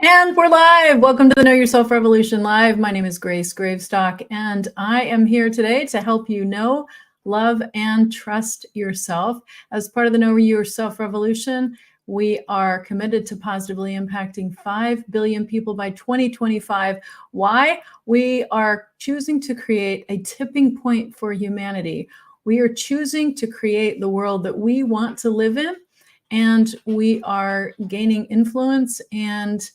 And we're live. Welcome to the Know Yourself Revolution Live. My name is Grace Gravestock, and I am here today to help you know, love, and trust yourself. As part of the Know Yourself Revolution, we are committed to positively impacting 5 billion people by 2025. Why? We are choosing to create a tipping point for humanity. We are choosing to create the world that we want to live in, and we are gaining influence and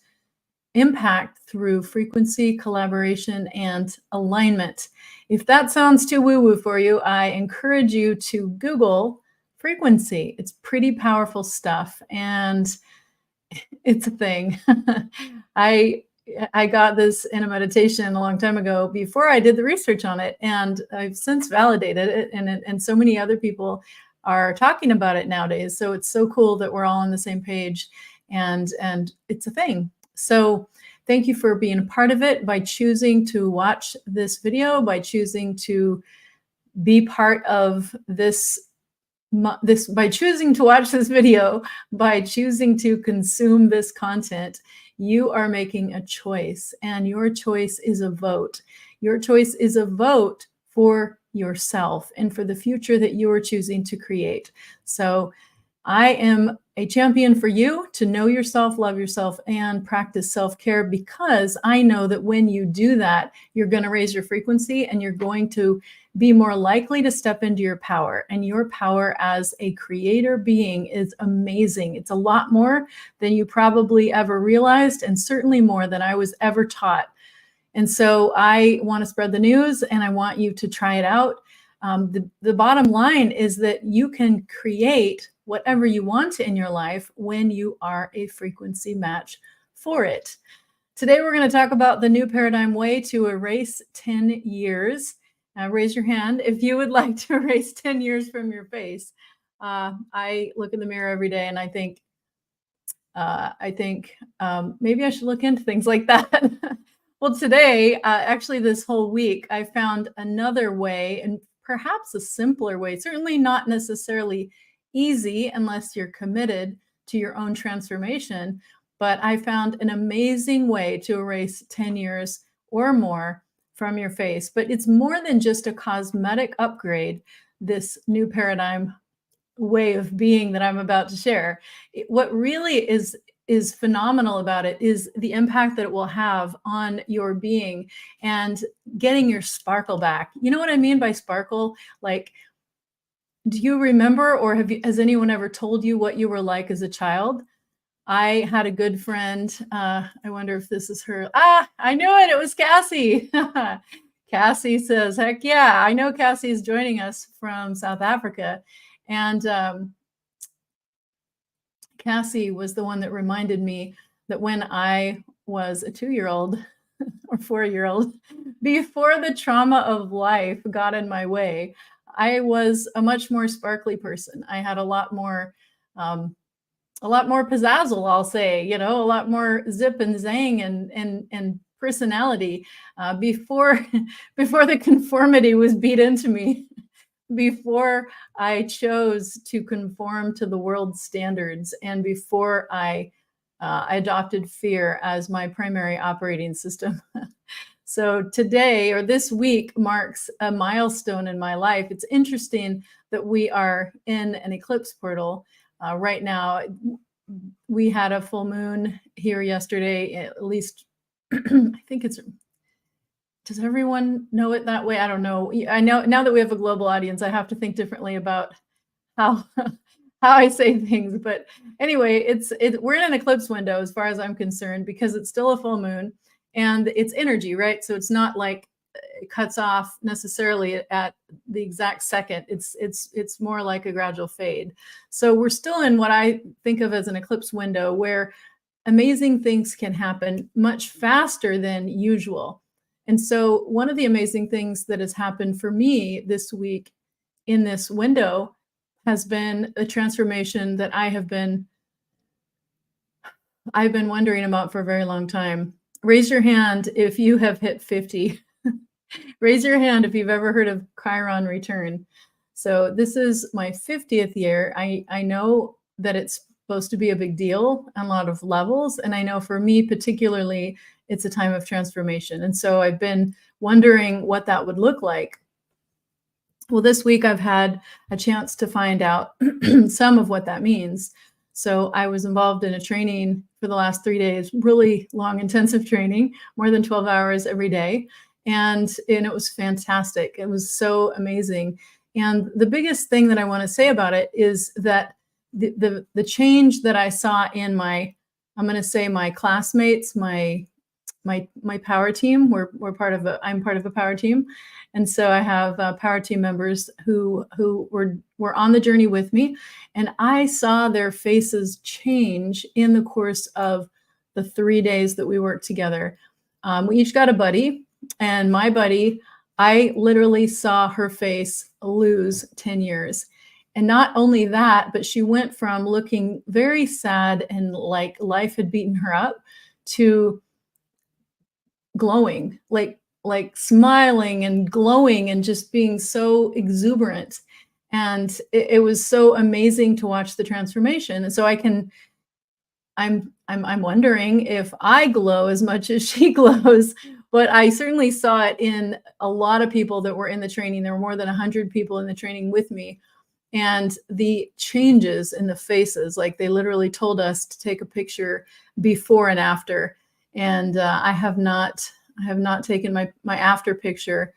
impact through frequency, collaboration, and alignment. If that sounds too woo-woo for you, I encourage you to Google frequency. It's pretty powerful stuff, and it's a thing. I got this in a meditation a long time ago before I did the research on it, and I've since validated it, and so many other people are talking about it nowadays. So it's so cool that we're all on the same page, and it's a thing. So thank you for being a part of it by choosing to watch this video, by choosing to be part of this, by choosing to watch this video, by choosing to consume this content. You are making a choice, and your choice is a vote. Your choice is a vote for yourself and for the future that you are choosing to create. So I am a champion for you to know yourself, love yourself, and practice self-care, because I know that when you do that, you're going to raise your frequency and you're going to be more likely to step into your power. And your power as a creator being is amazing. It's a lot more than you probably ever realized, and certainly more than I was ever taught. And so I want to spread the news, and I want you to try it out. The bottom line is that you can create whatever you want in your life when you are a frequency match for it. Today, we're going to talk about the new paradigm way to erase 10 years. Raise your hand if you would like to erase 10 years from your face. I look in the mirror every day and I think maybe I should look into things like that. Well, today, actually this whole week, I found another way, and perhaps a simpler way, certainly not necessarily easy unless you're committed to your own transformation, but I found an amazing way to erase 10 years or more from your face. But it's more than just a cosmetic upgrade, this new paradigm way of being that I'm about to share. What really is phenomenal about it is the impact that it will have on your being and getting your sparkle back. You know what I mean by sparkle? Like, do you remember, or has anyone ever told you what you were like as a child? I had a good friend. I wonder if this is her. I knew it. It was Cassie. Cassie says, heck yeah. I know Cassie is joining us from South Africa. And Cassie was the one that reminded me that when I was a 2-year-old or 4-year-old, before the trauma of life got in my way, I was a much more sparkly person. I had a lot more pizzazzle, I'll say, you know, a lot more zip and zang and personality before the conformity was beat into me. Before I chose to conform to the world's standards, and before I adopted fear as my primary operating system. So today, or this week, marks a milestone in my life. It's interesting that we are in an eclipse portal right now. We had a full moon here yesterday, at least I think it's, does everyone know it that way? I don't know. I know now that we have a global audience, I have to think differently about how how I say things. But anyway, we're in an eclipse window as far as I'm concerned, because it's still a full moon and it's energy, right? So it's not like it cuts off necessarily at the exact second. It's more like a gradual fade. So we're still in what I think of as an eclipse window, where amazing things can happen much faster than usual. And so one of the amazing things that has happened for me this week in this window has been a transformation that I've been wondering about for a very long time. Raise your hand if you have hit 50. Raise your hand if you've ever heard of Chiron return. So this is my 50th year. I know that it's supposed to be a big deal on a lot of levels. And I know for me particularly, it's a time of transformation. And so I've been wondering what that would look like. Well, this week I've had a chance to find out some of what that means. So I was involved in a training for the last 3 days, really long, intensive training, more than 12 hours every day. And it was fantastic. It was so amazing. And the biggest thing that I want to say about it is that the change that I saw in my, I'm going to say my classmates, my power team. I'm part of a power team. And so I have power team members who were on the journey with me, and I saw their faces change in the course of the 3 days that we worked together. We each got a buddy, and my buddy, I literally saw her face lose 10 years. And not only that, but she went from looking very sad and like life had beaten her up to glowing, like smiling and glowing and just being so exuberant. And it was so amazing to watch the transformation. And so I'm wondering if I glow as much as she glows, but I certainly saw it in a lot of people that were in the training. There were more than 100 people in the training with me. And the changes in the faces, like they literally told us to take a picture before and after. And I have not taken my after picture.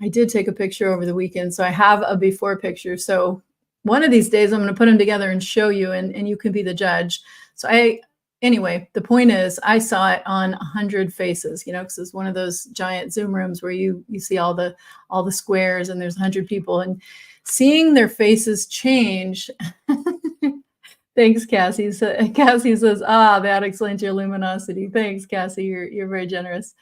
I did take a picture over the weekend, so I have a before picture. So one of these days I'm going to put them together and show you, and you can be the judge. So anyway, the point is I saw it on 100 faces, because it's one of those giant Zoom rooms where you see all the squares and there's 100 people, and seeing their faces change. Thanks, Cassie. So Cassie says, that explains your luminosity. Thanks, Cassie. You're very generous.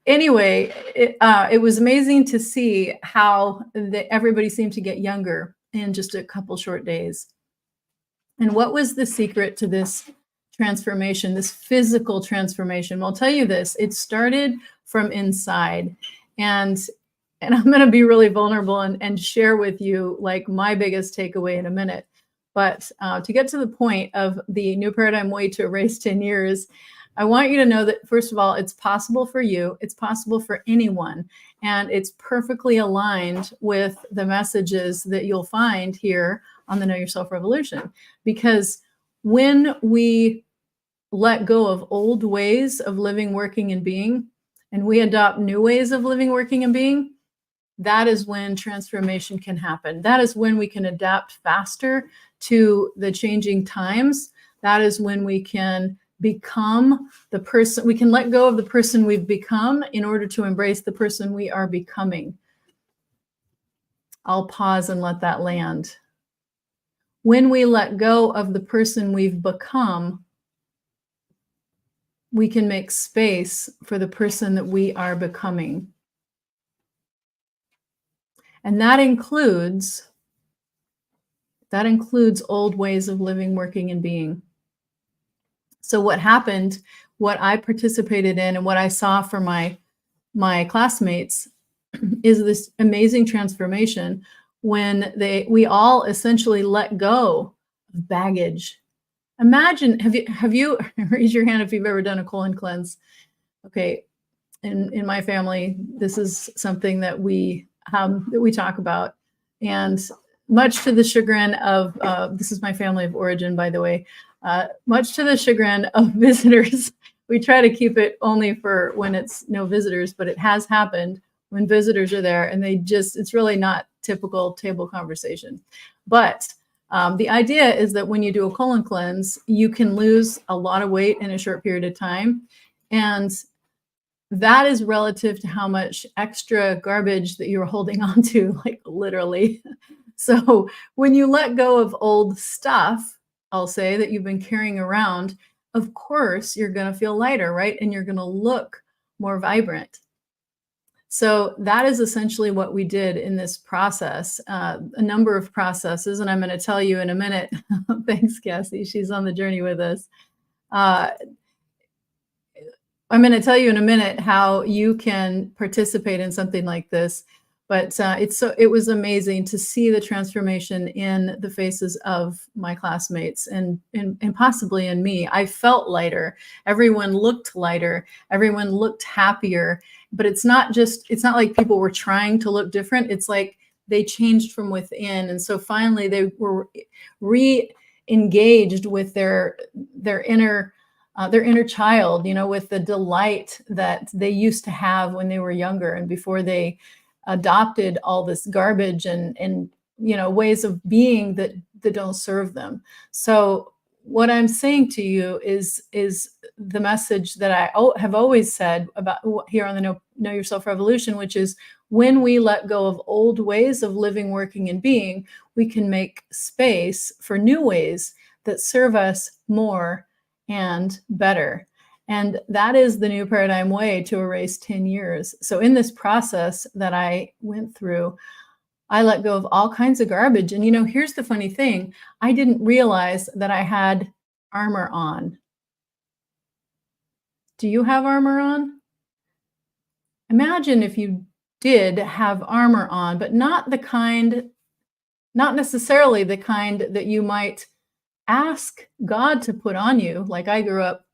Anyway, it was amazing to see how everybody seemed to get younger in just a couple short days. And what was the secret to this transformation, this physical transformation? Well, I'll tell you this, it started from inside. And I'm going to be really vulnerable and share with you like my biggest takeaway in a minute. But to get to the point of the New Paradigm Way to Erase 10 Years, I want you to know that, first of all, it's possible for you. It's possible for anyone. And it's perfectly aligned with the messages that you'll find here on the Know Yourself Revolution. Because when we let go of old ways of living, working, and being, and we adopt new ways of living, working, and being, that is when transformation can happen. That is when we can adapt faster to the changing times. That is when we can become the person, we can let go of the person we've become in order to embrace the person we are becoming. I'll pause and let that land. When we let go of the person we've become, we can make space for the person that we are becoming. And that includes old ways of living, working, and being. So what happened, what I participated in, and what I saw for my classmates is this amazing transformation when we all essentially let go of baggage. Imagine, have you raise your hand if you've ever done a colon cleanse? Okay, in my family, this is something that we talk about, and much to the chagrin of this is my family of origin, by the way. Much to the chagrin of visitors, we try to keep it only for when it's no visitors, but it has happened when visitors are there, and it's really not typical table conversation. But the idea is that when you do a colon cleanse, you can lose a lot of weight in a short period of time. And that is relative to how much extra garbage that you're holding on to, like literally. So when you let go of old stuff, I'll say, that you've been carrying around, of course, you're going to feel lighter, right? And you're going to look more vibrant. So that is essentially what we did in this process, a number of processes. And I'm going to tell you in a minute. Thanks, Cassie. She's on the journey with us. I'm going to tell you in a minute how you can participate in something like this. But it was amazing to see the transformation in the faces of my classmates and possibly in me. I felt lighter. Everyone looked lighter. Everyone looked happier. But it's not like people were trying to look different. It's like they changed from within. And so finally they were re-engaged with their inner child, with the delight that they used to have when they were younger and before they adopted all this garbage and ways of being that don't serve them. So what I'm saying to you is the message that I have always said about here on the Know Yourself Revolution, which is when we let go of old ways of living, working, and being, we can make space for new ways that serve us more and better. And that is the New Paradigm Way to erase 10 years. So in this process that I went through, I let go of all kinds of garbage. And here's the funny thing. I didn't realize that I had armor on. Do you have armor on? Imagine if you did have armor on, but not necessarily the kind that you might ask God to put on you. Like I grew up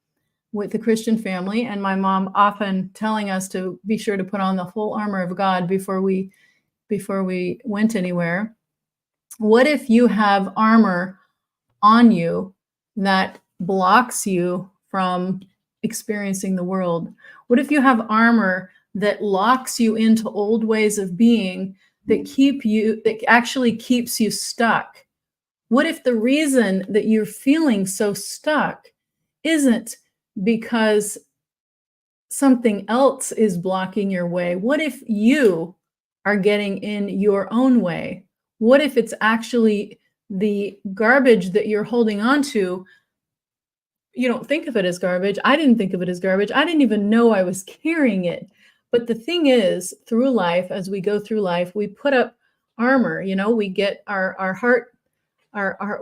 with a Christian family, and my mom often telling us to be sure to put on the whole armor of God before we went anywhere. What if you have armor on you that blocks you from experiencing the world? What if you have armor that locks you into old ways of being that actually keeps you stuck? What if the reason that you're feeling so stuck isn't because something else is blocking your way? What if you are getting in your own way? What if it's actually the garbage that you're holding on to? You don't think of it as garbage. I didn't think of it as garbage. I didn't even know I was carrying it. But the thing is, through life, as we go through life, we put up armor. We get our heart,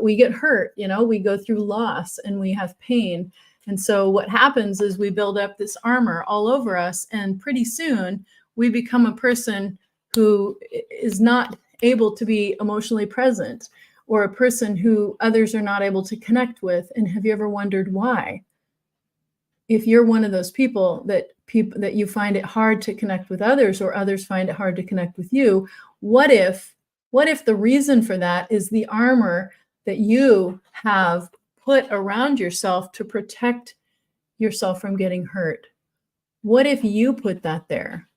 we get hurt. We go through loss and we have pain. And so what happens is we build up this armor all over us, and pretty soon we become a person who is not able to be emotionally present, or a person who others are not able to connect with. And have you ever wondered why? If you're one of those people that you find it hard to connect with others, or others find it hard to connect with you, what if the reason for that is the armor that you have put around yourself to protect yourself from getting hurt? What if you put that there?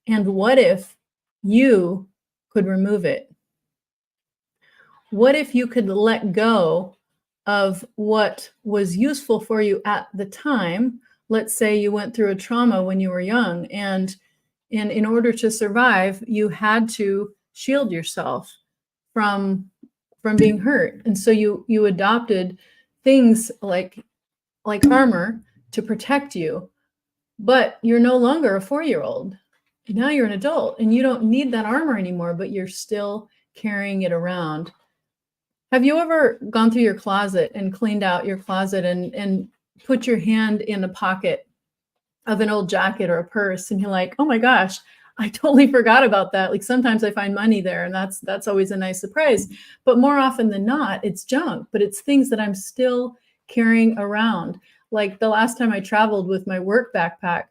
And what if you could remove it? What if you could let go of what was useful for you at the time? Let's say you went through a trauma when you were young, and in order to survive, you had to shield yourself from being hurt. And so you adopted things like armor to protect you. But you're no longer a 4-year-old. Now you're an adult, and you don't need that armor anymore, but you're still carrying it around. Have you ever gone through your closet and cleaned out your closet and put your hand in a pocket of an old jacket or a purse, and you're like, oh my gosh, I totally forgot about that. Like sometimes I find money there, and that's always a nice surprise. But more often than not, it's junk, but it's things that I'm still carrying around. Like the last time I traveled with my work backpack,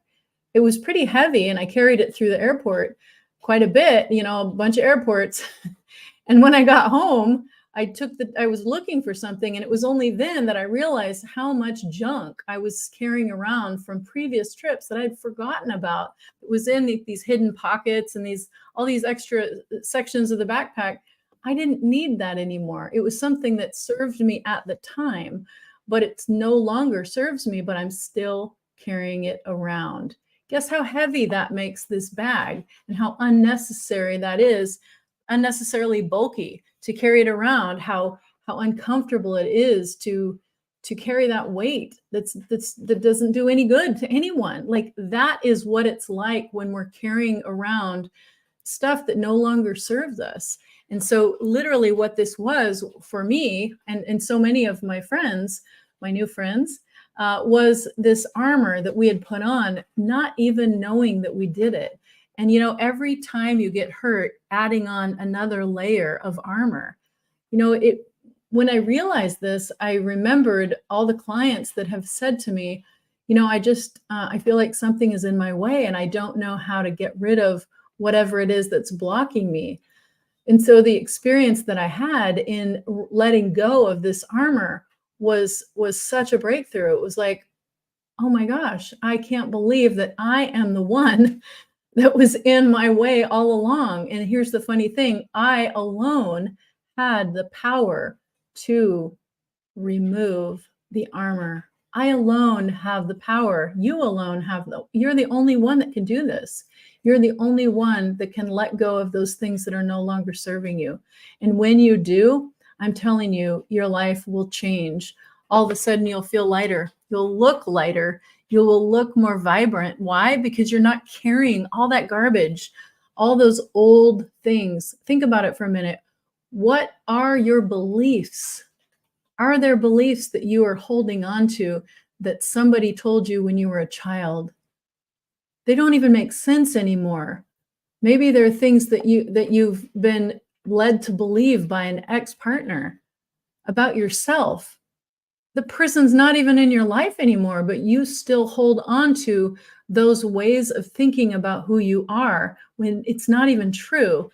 it was pretty heavy, and I carried it through the airport quite a bit, a bunch of airports. And when I got home, I was looking for something, and it was only then that I realized how much junk I was carrying around from previous trips that I'd forgotten about. It was in these hidden pockets and all these extra sections of the backpack. I didn't need that anymore. It was something that served me at the time, but it's no longer serves me, but I'm still carrying it around. Guess how heavy that makes this bag, and how unnecessary that is, unnecessarily bulky to carry it around, how uncomfortable it is to carry that weight that doesn't do any good to anyone. Like that is what it's like when we're carrying around stuff that no longer serves us. And so literally what this was for me and so many of my friends, my new friends, was this armor that we had put on, not even knowing that we did it. And, every time you get hurt, adding on another layer of armor, when I realized this, I remembered all the clients that have said to me, I feel like something is in my way and I don't know how to get rid of whatever it is that's blocking me. And so the experience that I had in letting go of this armor was such a breakthrough. It was like, oh my gosh, I can't believe that I am the one that was in my way all along. And here's the funny thing, I alone had the power to remove the armor. I alone have the power. You alone you're the only one that can do this. You're the only one that can let go of those things that are no longer serving you. And when you do, I'm telling you, your life will change. All of a sudden, you'll feel lighter. You'll look lighter. You will look more vibrant. Why? Because you're not carrying all that garbage, all those old things. Think about it for a minute. What are your beliefs? Are there beliefs that you are holding on to that somebody told you when you were a child? They don't even make sense anymore. Maybe there are things that you've been led to believe by an ex-partner about yourself. The person's not even in your life anymore, but you still hold on to those ways of thinking about who you are when it's not even true.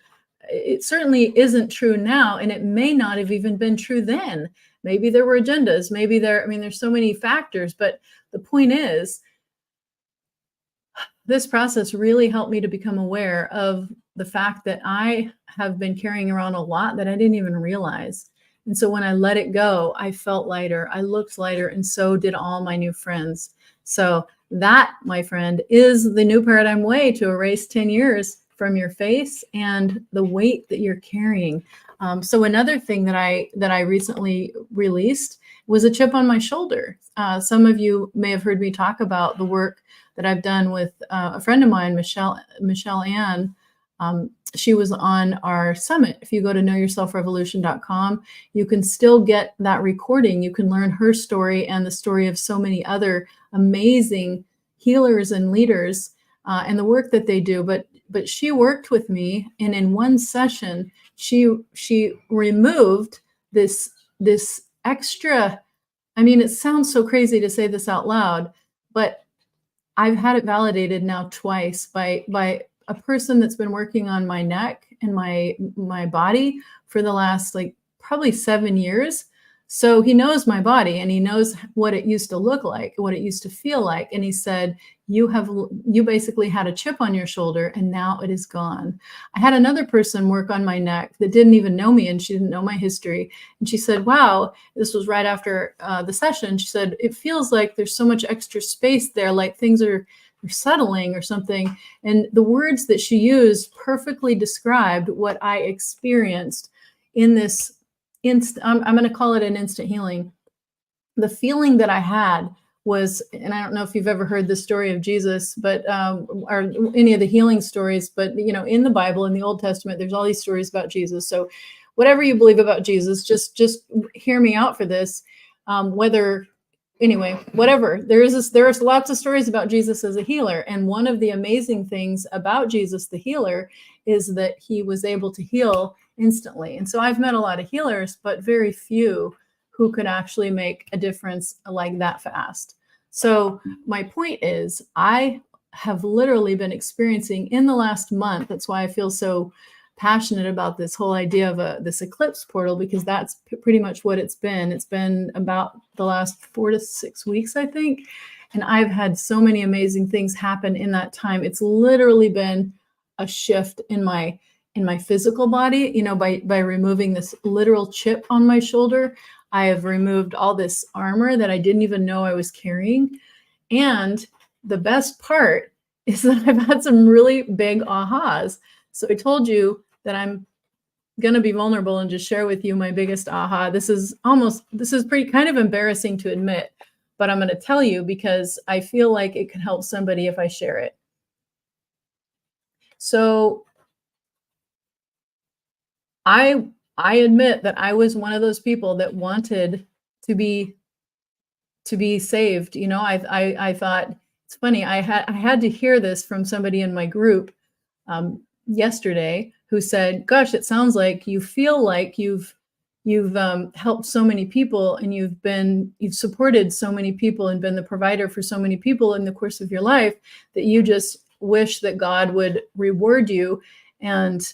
It certainly isn't true now, and it may not have even been true then. Maybe there were agendas, there's so many factors, but the point is, this process really helped me to become aware of the fact that I have been carrying around a lot that I didn't even realize. And so when I let it go, I felt lighter, I looked lighter, and so did all my new friends. So that, my friend, is the new paradigm way to erase 10 years from your face and the weight that you're carrying. So another thing that I recently released was a chip on my shoulder. Some of you may have heard me talk about the work that I've done with a friend of mine, Michelle Ann. She was on our summit. If you go to knowyourselfrevolution.com, you can still get that recording. You can learn her story and the story of so many other amazing healers and leaders and the work that they do. But she worked with me, and in one session, she removed this extra. It sounds so crazy to say this out loud, but I've had it validated now twice by a person that's been working on my neck and my body for the last probably 7 years. So he knows my body and he knows what it used to look like, what it used to feel like. And he said, you basically had a chip on your shoulder and now it is gone. I had another person work on my neck that didn't even know me and she didn't know my history. And she said, wow, this was right after the session. She said, it feels like there's so much extra space there, like things are settling or something. And the words that she used perfectly described what I experienced in this I'm going to call it an instant healing. The feeling that I had was, and I don't know if you've ever heard the story of Jesus, but or any of the healing stories, but in the Bible, in the Old Testament, there's all these stories about Jesus. So whatever you believe about Jesus, just hear me out for this. Whatever. There's lots of stories about Jesus as a healer. And one of the amazing things about Jesus, the healer, is that he was able to heal instantly. And so I've met a lot of healers, but very few who could actually make a difference like that fast. So my point is, I have literally been experiencing in the last month, that's why I feel so passionate about this whole idea of this eclipse portal, because that's pretty much what it's been. It's been about the last 4 to 6 weeks, I think. And I've had so many amazing things happen in that time. It's literally been a shift in my physical body, by removing this literal chip on my shoulder. I have removed all this armor that I didn't even know I was carrying. And the best part is that I've had some really big ahas. So I told you that I'm going to be vulnerable and just share with you my biggest aha. This is pretty kind of embarrassing to admit, but I'm going to tell you because I feel like it could help somebody if I share it. So I admit that I was one of those people that wanted to be saved. I thought, it's funny, I had to hear this from somebody in my group. yesterday who said, "Gosh, it sounds like you feel like you've helped so many people, and you've supported so many people and been the provider for so many people in the course of your life, that you just wish that God would reward you and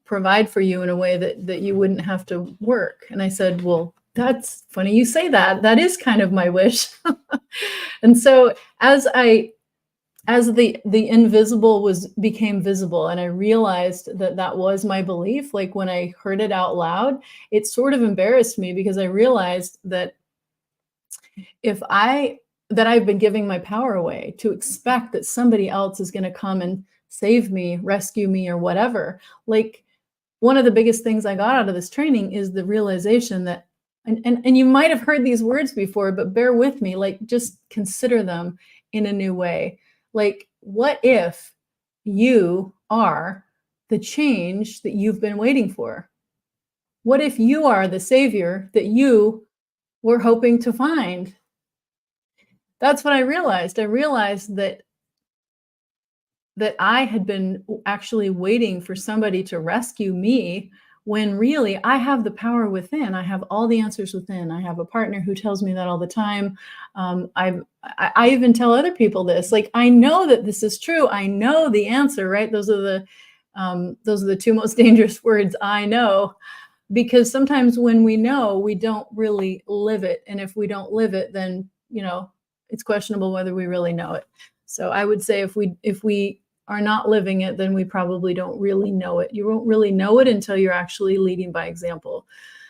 provide for you in a way that you wouldn't have to work." And I said, "Well, that's funny you say that. That is kind of my wish." And so as the invisible became visible, and I realized that that was my belief, like when I heard it out loud, it sort of embarrassed me, because I realized that I've been giving my power away to expect that somebody else is going to come and save me, rescue me, or whatever. Like, one of the biggest things I got out of this training is the realization that, and you might have heard these words before, but bear with me, like, just consider them in a new way. Like, what if you are the change that you've been waiting for? What if you are the savior that you were hoping to find? That's what I realized. I realized that I had been actually waiting for somebody to rescue me, when really I have the power within. I have all the answers within. I have a partner who tells me that all the time. I even tell other people this. Like, I know that this is true. I know the answer, right? Those are the two most dangerous words, I know, because sometimes when we know, we don't really live it. And if we don't live it, then, it's questionable whether we really know it. So I would say if we are not living it, then we probably don't really know it. You won't really know it until you're actually leading by example.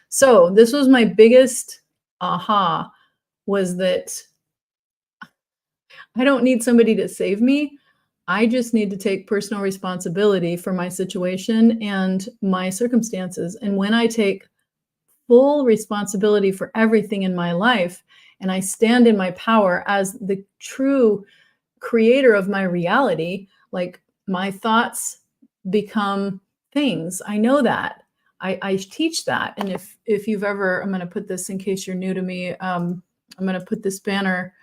So this was my biggest aha, was that I don't need somebody to save me. I just need to take personal responsibility for my situation and my circumstances. And when I take full responsibility for everything in my life, and I stand in my power as the true creator of my reality, like, my thoughts become things. I know that. I teach that. And if you've ever, I'm going to put this in case you're new to me. I'm going to put this banner.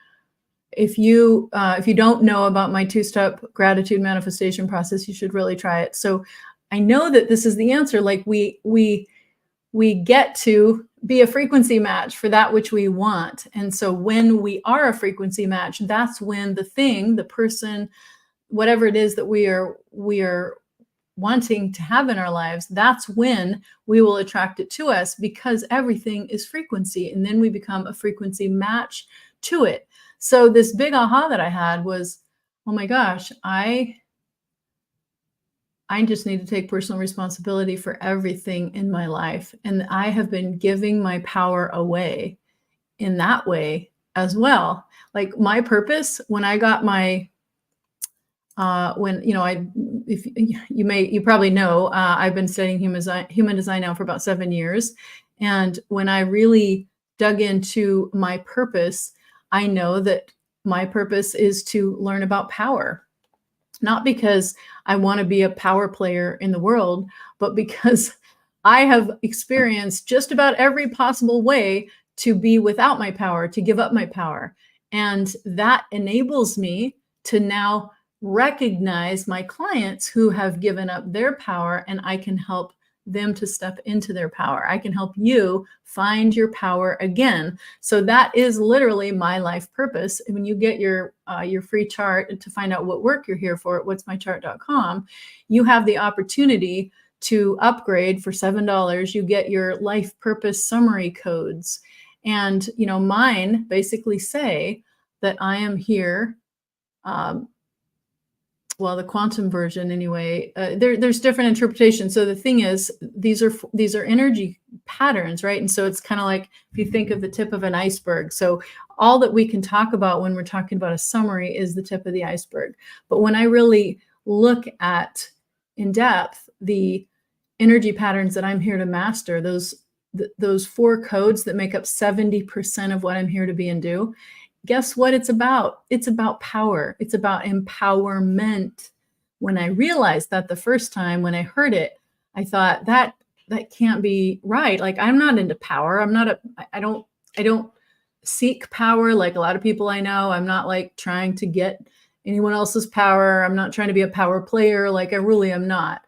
If you don't know about my 2-step gratitude manifestation process, you should really try it. So I know that this is the answer. Like, we get to be a frequency match for that which we want. And so when we are a frequency match, that's when the person, whatever it is that we are wanting to have in our lives, that's when we will attract it to us, because everything is frequency. And then we become a frequency match to it. So this big aha that I had was, oh my gosh, I just need to take personal responsibility for everything in my life. And I have been giving my power away in that way as well. Like, my purpose, when I got my, you probably know, I've been studying human design now for about 7 years. And when I really dug into my purpose, I know that my purpose is to learn about power. Not because I want to be a power player in the world, but because I have experienced just about every possible way to be without my power, to give up my power. And that enables me to now recognize my clients who have given up their power, and I can help them to step into their power. I can help you find your power again. So that is literally my life purpose. And when you get your free chart to find out what work you're here for at whatsmychart.com, you have the opportunity to upgrade for $7. You get your life purpose summary codes. And, mine basically say that I am here, well, the quantum version anyway, there's different interpretations. So the thing is, these are energy patterns, right? And so it's kind of like, if you think of the tip of an iceberg. So all that we can talk about when we're talking about a summary is the tip of the iceberg. But when I really look at in depth the energy patterns that I'm here to master, those 4 codes that make up 70% of what I'm here to be and do, guess what it's about? It's about power. It's about empowerment. When I realized that the first time when I heard it, I thought that can't be right. Like, I'm not into power. I don't seek power like a lot of people I know. I'm not like trying to get anyone else's power. I'm not trying to be a power player. Like I really am not.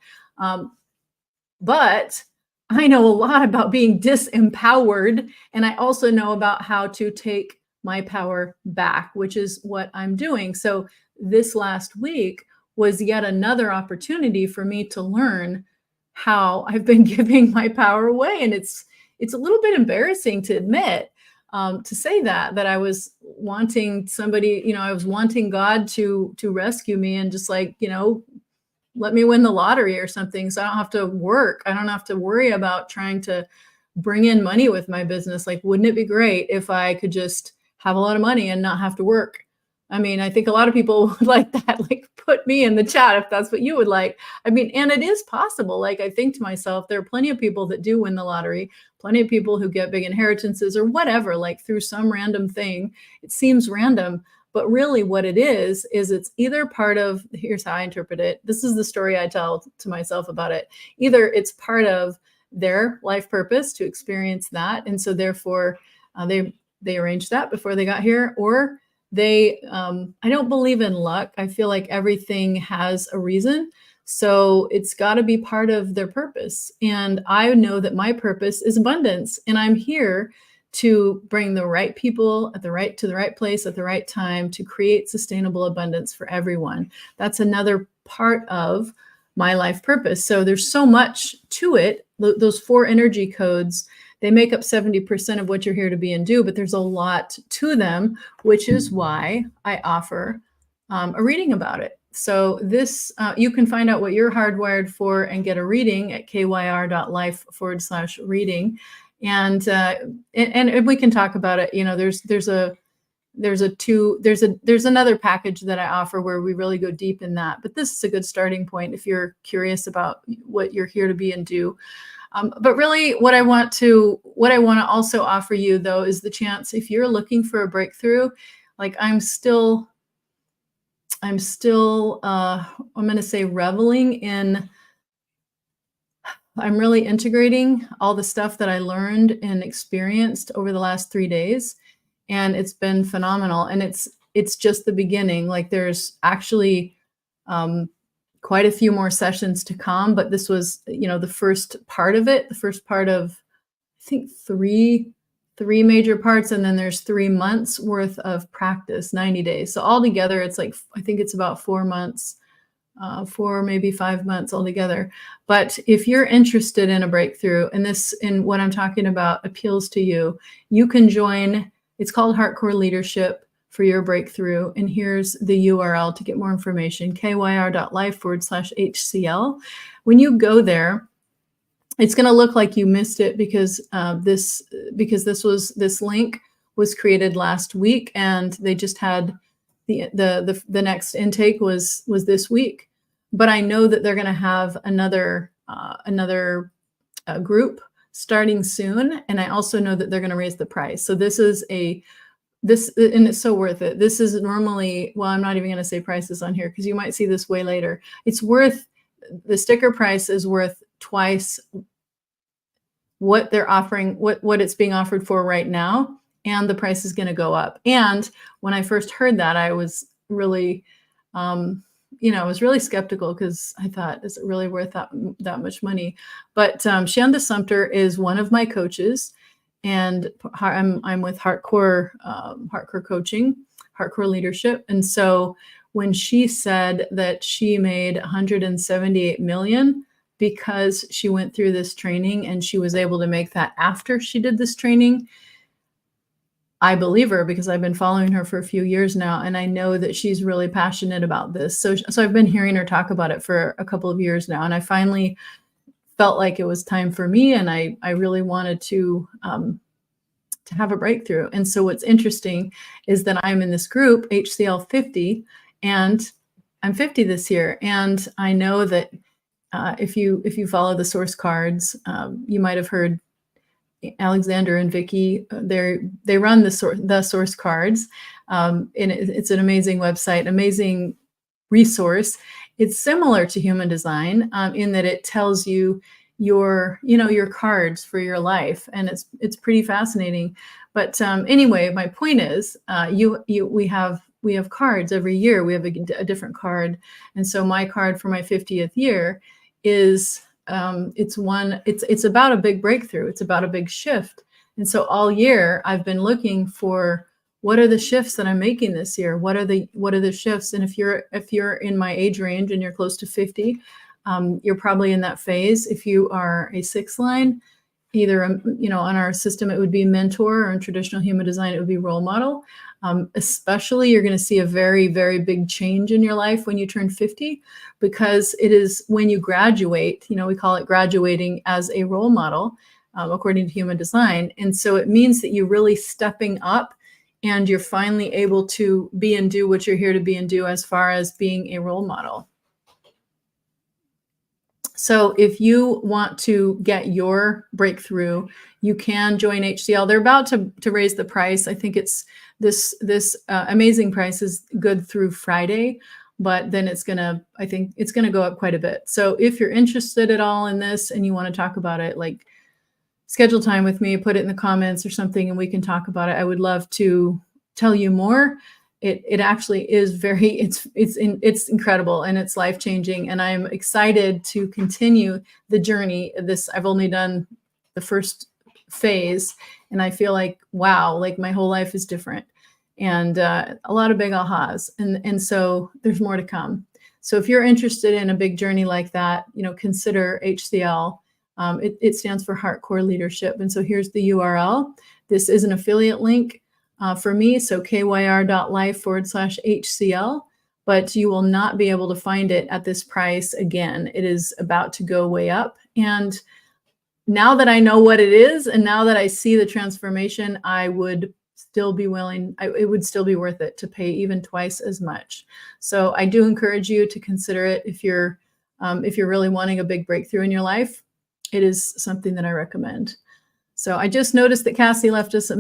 But I know a lot about being disempowered, and I also know about how to take my power back, which is what I'm doing. So this last week was yet another opportunity for me to learn how I've been giving my power away. And it's a little bit embarrassing to admit, to say that I was wanting somebody, I was wanting God to rescue me and just like, let me win the lottery or something so I don't have to work. I don't have to worry about trying to bring in money with my business. Like, wouldn't it be great if I could just have a lot of money and not have to work? I mean, I think a lot of people would like that. Like, put me in the chat if that's what you would like. I mean, and it is possible. Like, I think to myself, there are plenty of people that do win the lottery, plenty of people who get big inheritances or whatever, like through some random thing. It seems random, but really what it is it's either part of, here's how I interpret it. This is the story I tell to myself about it. Either it's part of their life purpose to experience that. And so therefore they arranged that before they got here, or they, I don't believe in luck. I feel like everything has a reason. So it's got to be part of their purpose. And I know that my purpose is abundance, and I'm here to bring the right people to the right place at the right time to create sustainable abundance for everyone. That's another part of my life purpose. So there's so much to it. Those 4 energy codes, they make up 70% of what you're here to be and do, but there's a lot to them, which is why I offer a reading about it. So this, you can find out what you're hardwired for and get a reading at kyr.life/reading. And we can talk about it. There's another package that I offer where we really go deep in that. But this is a good starting point if you're curious about what you're here to be and do. But really, what I want to also offer you, though, is the chance, if you're looking for a breakthrough, like I'm going to say reveling in. I'm really integrating all the stuff that I learned and experienced over the last 3 days, and it's been phenomenal. And it's just the beginning. Like there's actually quite a few more sessions to come, but this was, the first part of it, the first part of, I think three major parts, and then there's 3 months worth of practice, 90 days. So altogether, it's like, I think it's about 4 months. 4, maybe 5 months altogether. But if you're interested in a breakthrough, and what I'm talking about appeals to you, you can join. It's called Hardcore Leadership for Your Breakthrough. And here's the URL to get more information, kyr.life/HCL. When you go there, it's going to look like you missed it because this link was created last week, and they just had the next intake was this week. But I know that they're going to have another group starting soon, and I also know that they're going to raise the price. So and it's so worth it. This is normally, well, I'm not even going to say prices on here because you might see this way later. The sticker price is worth twice what they're offering, what it's being offered for right now, and the price is going to go up. And when I first heard that, I was really I was really skeptical because I thought, is it really worth that much money? But Shanda Sumter is one of my coaches, and I'm with Hardcore Coaching, Hardcore Leadership. And so when she said that she made $178 million because she went through this training, and she was able to make that after she did this training, I believe her because I've been following her for a few years now, and I know that she's really passionate about this. So I've been hearing her talk about it for a couple of years now, and I finally felt like it was time for me, and I really wanted to have a breakthrough. And so what's interesting is that I'm in this group, HCL 50, and I'm 50 this year, and I know that if you follow the source cards, you might have heard Alexander and Vicky, they run the source cards, and it's an amazing website, amazing resource. It's similar to Human Design in that it tells you your cards for your life, and it's pretty fascinating. But anyway, my point is, we have cards every year. We have a different card, and so my card for my 50th year is it's about a big breakthrough. It's about a big shift. And so all year I've been looking for, what are the shifts that I'm making this year? What are the shifts? And if you're in my age range and you're close to 50, you're probably in that phase. If you are a 6 line, either on our system it would be mentor, or in traditional human design it would be role model. Especially, you're going to see a very, very big change in your life when you turn 50, because it is when you graduate. We call it graduating as a role model, according to human design. And so it means that you're really stepping up, and you're finally able to be and do what you're here to be and do, as far as being a role model. So if you want to get your breakthrough, you can join HCL. They're about to raise the price. I think it's this amazing price is good through Friday, but then I think it's gonna go up quite a bit. So if you're interested at all in this and you want to talk about it, like, schedule time with me, put it in the comments or something, and we can talk about it. I would love to tell you more. It actually is it's incredible, and it's life-changing, and I'm excited to continue the journey. I've only done the first phase, and I feel like, wow, like my whole life is different, and a lot of big ahas, and so there's more to come. So if you're interested in a big journey like that, consider HCL. It stands for Heart Core Leadership, and so here's the URL. This is an affiliate link for me, so kyr.life/HCL, but you will not be able to find it at this price again. It is about to go way up. And now that I know what it is, and now that I see the transformation, I would still be willing, it would still be worth it to pay even twice as much. So I do encourage you to consider it if you're really wanting a big breakthrough in your life. It is something that I recommend. So I just noticed that Cassie left us a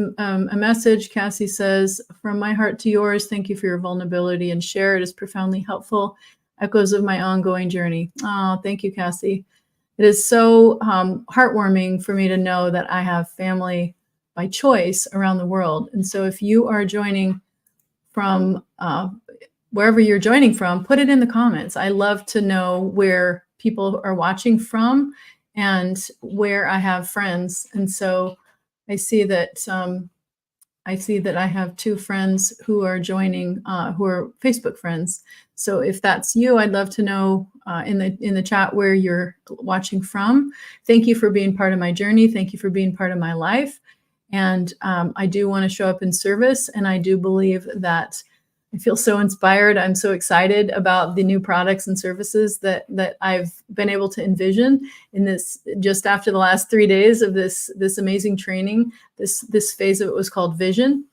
message. Cassie says, "From my heart to yours, thank you for your vulnerability and share. It is profoundly helpful. Echoes of my ongoing journey." Oh, thank you, Cassie. It is so heartwarming for me to know that I have family by choice around the world. And so if you are joining from wherever you're joining from, put it in the comments. I love to know where people are watching from and where I have friends. And so I see that I have 2 friends who are joining, who are Facebook friends. So if that's you, I'd love to know in the chat where you're watching from. Thank you for being part of my journey. Thank you for being part of my life. And I do want to show up in service, and I do believe that I feel so inspired. I'm so excited about the new products and services that I've been able to envision in this, just after the last 3 days of this amazing training. This phase of it was called Vision,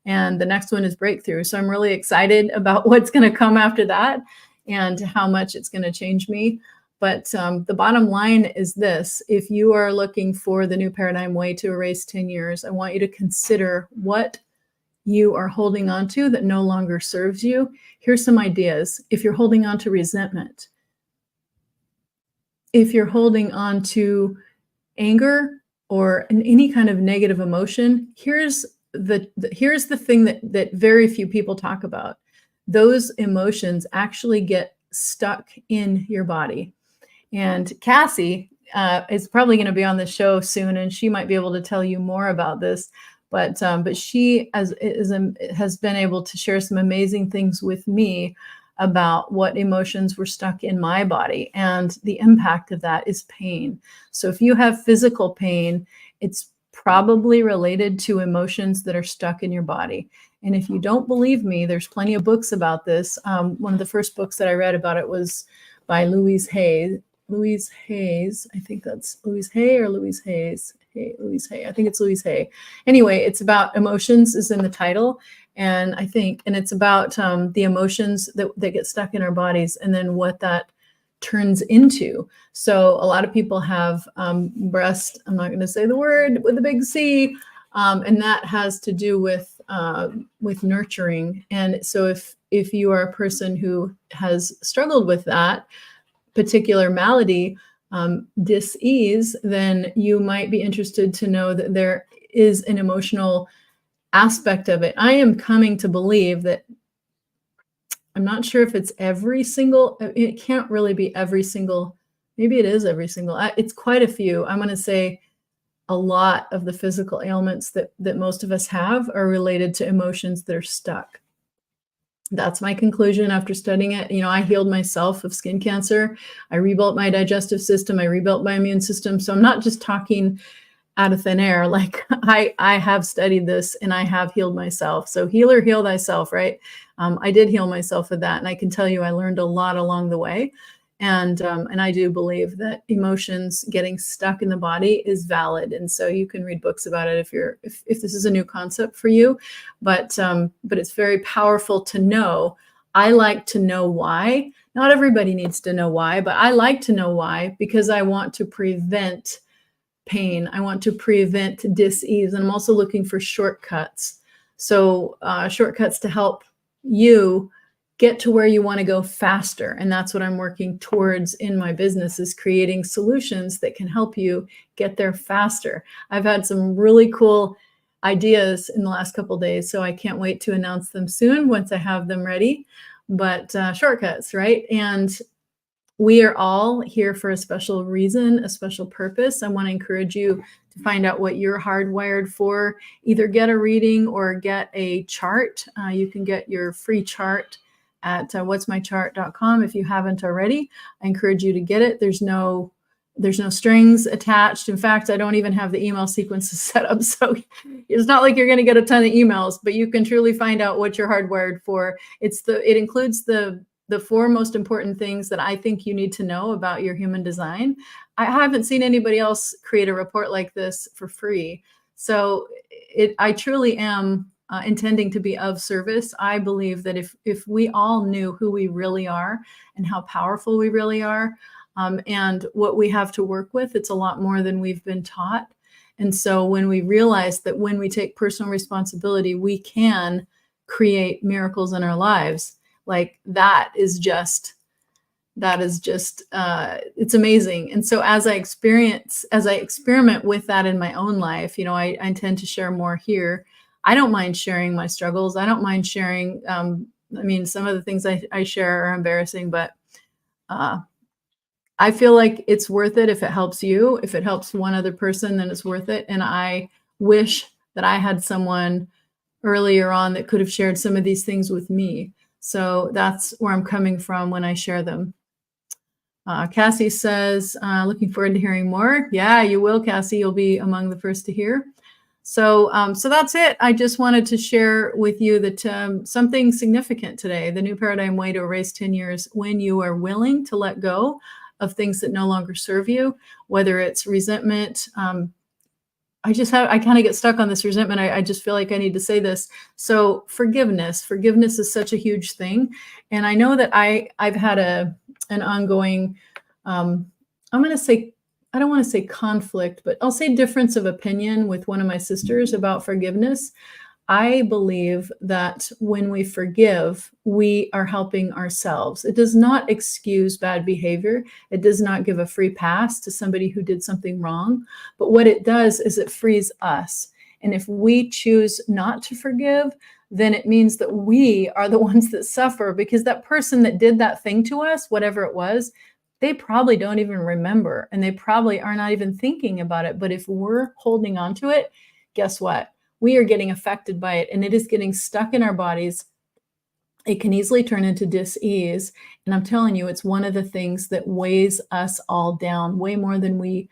and the next one is Breakthrough. So I'm really excited about what's going to come after that and how much it's going to change me. But the bottom line is this: if you are looking for the new paradigm way to erase 10 years, I want you to consider what you are holding on to that no longer serves you. Here's some ideas. If you're holding on to resentment, if you're holding on to anger or any kind of negative emotion, here's the thing that very few people talk about. Those emotions actually get stuck in your body. And Cassie is probably going to be on the show soon, and she might be able to tell you more about this. But she has been able to share some amazing things with me about what emotions were stuck in my body, and the impact of that is pain. So if you have physical pain, it's probably related to emotions that are stuck in your body. And if you don't believe me, there's plenty of books about this. One of the first books that I read about it was by Louise Hay. Louise Hayes, I think that's Louise Hay or Louise Hayes. Louise Hay. I think it's Louise Hay. Anyway, it's about emotions is in the title. And it's about the emotions that get stuck in our bodies, and then what that turns into. So a lot of people have breast, I'm not going to say the word with a big C, and that has to do with nurturing. And so if you are a person who has struggled with that particular malady, dis-ease, then you might be interested to know that there is an emotional aspect of it. I am coming to believe that, I'm not sure if it's every single, it can't really be every single, maybe it is every single, it's quite a few. I'm going to say a lot of the physical ailments that most of us have are related to emotions that are stuck. That's my conclusion after studying it. You know, I healed myself of skin cancer. I rebuilt my digestive system. I rebuilt my immune system. So I'm not just talking out of thin air. Like I have studied this and I have healed myself. So heal or heal thyself, right? I did heal myself of that. And I can tell you, I learned a lot along the way. And I do believe that emotions getting stuck in the body is valid. And so you can read books about it if this is a new concept for you, but it's very powerful to know. I like to know why. Not everybody needs to know why, but I like to know why, because I want to prevent pain. I want to prevent dis-ease. And I'm also looking for shortcuts. So shortcuts to help you get to where you want to go faster. And that's what I'm working towards in my business, is creating solutions that can help you get there faster. I've had some really cool ideas in the last couple of days, so I can't wait to announce them soon once I have them ready. But shortcuts, right? And we are all here for a special reason, a special purpose. I want to encourage you to find out what you're hardwired for. Either get a reading or get a chart. You can get your free chart at whatsmychart.com if you haven't already. I encourage you to get it. There's no strings attached. In fact, I don't even have the email sequences set up. So it's not like you're going to get a ton of emails, but you can truly find out what you're hardwired for. It includes the 4 most important things that I think you need to know about your human design. I haven't seen anybody else create a report like this for free. So I truly am intending to be of service. I believe that if we all knew who we really are and how powerful we really are, and what we have to work with, it's a lot more than we've been taught. And so when we realize that when we take personal responsibility, we can create miracles in our lives, like that is just it's amazing. And so as I experiment with that in my own life, you know, I intend to share more here. I don't mind sharing my struggles. I don't mind sharing, I mean, some of the things I share are embarrassing, but I feel like it's worth it if it helps you. If it helps one other person, then it's worth it. And I wish that I had someone earlier on that could have shared some of these things with me. So that's where I'm coming from when I share them. Cassie says, looking forward to hearing more. Yeah, you will, Cassie. You'll be among the first to hear. So that's it. I just wanted to share with you that something significant today, the new paradigm way to erase 10 years, when you are willing to let go of things that no longer serve you, whether it's resentment. I kind of get stuck on this resentment. I just feel like I need to say this. So forgiveness is such a huge thing. And I know that I've had an ongoing, I'm going to say, I don't want to say conflict, but I'll say difference of opinion with one of my sisters about forgiveness. I believe that when we forgive, we are helping ourselves. It does not excuse bad behavior. It does not give a free pass to somebody who did something wrong. But what it does is it frees us. And if we choose not to forgive, then it means that we are the ones that suffer, because that person that did that thing to us, whatever it was, they probably don't even remember, and they probably are not even thinking about it. But if we're holding on to it, guess what? We are getting affected by it, and it is getting stuck in our bodies. It can easily turn into dis-ease. And I'm telling you, it's one of the things that weighs us all down way more than we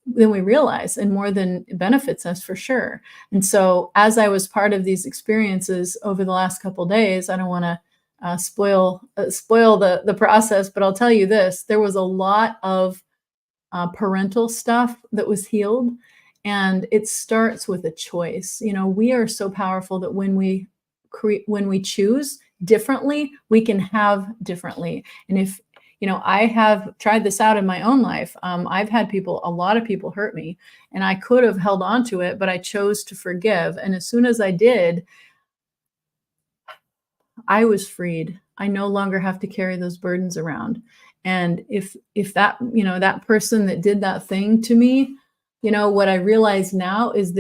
realize, and more than benefits us, for sure. And so as I was part of these experiences over the last couple of days, I don't want to spoil the process, but I'll tell you this: there was a lot of parental stuff that was healed. And it starts with a choice. You know, we are so powerful that when we choose differently, we can have differently. And if, you know, I have tried this out in my own life. I've had a lot of people hurt me, and I could have held on to it, but I chose to forgive. And as soon as I did, I was freed. I no longer have to carry those burdens around. And if that, that person that did that thing to me, what I realize now is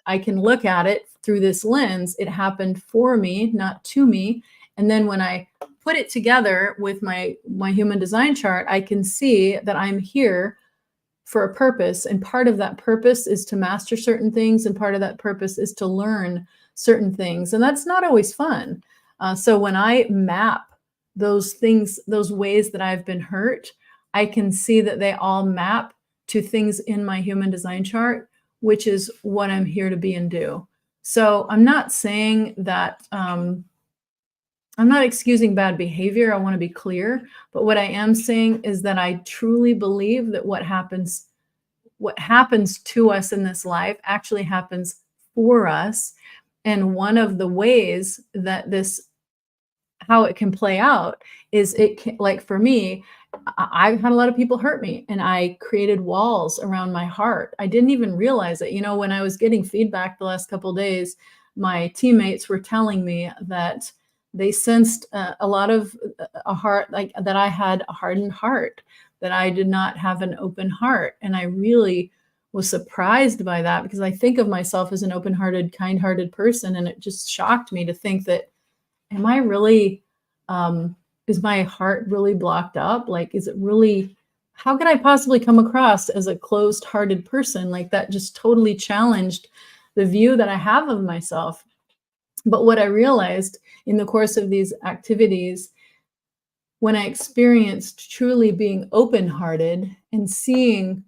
I can look at it through this lens. It happened for me, not to me. And then when I put it together with my human design chart, I can see that I'm here for a purpose. And part of that purpose is to master certain things. And part of that purpose is to learn certain things. And that's not always fun. So when I map those things, those ways that I've been hurt, I can see that they all map to things in my human design chart, which is what I'm here to be and do. So I'm not saying that, I'm not excusing bad behavior. I want to be clear. But what I am saying is that I truly believe that what happens to us in this life actually happens for us. And one of the ways that how it can play out is like for me, I've had a lot of people hurt me and I created walls around my heart. I didn't even realize it. When I was getting feedback the last couple of days, my teammates were telling me that they sensed a lot of a heart, like that I had a hardened heart, that I did not have an open heart. And I really was surprised by that because I think of myself as an open-hearted, kind-hearted person. And it just shocked me to think that, am I really, is my heart really blocked up? Like, is it really, how could I possibly come across as a closed-hearted person? Like that just totally challenged the view that I have of myself. But what I realized in the course of these activities, when I experienced truly being open-hearted and seeing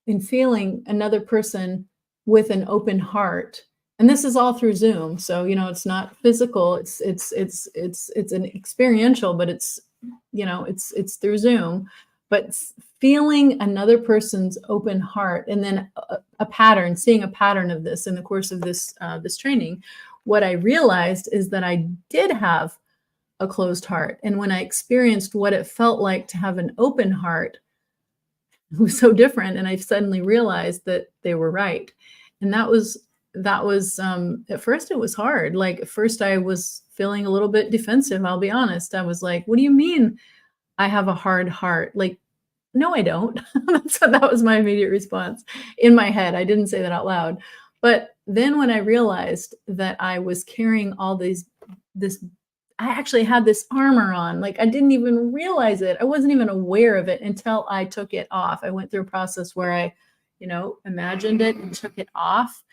and feeling another person with an open heart, and this is all through Zoom, so it's not physical, it's an experiential, but it's through Zoom, but feeling another person's open heart, and then seeing a pattern of this in the course of this training, what I realized is that I did have a closed heart. And when I experienced what it felt like to have an open heart, it was so different. And I suddenly realized that they were right. And that was at first it was hard. Like at first I was feeling a little bit defensive. I'll be honest. I was like, what do you mean I have a hard heart? Like, no, I don't. That was my immediate response in my head. I didn't say that out loud. But then when I realized that I was carrying all I actually had this armor on, like I didn't even realize it. I wasn't even aware of it until I took it off. I went through a process where I, imagined it and took it off.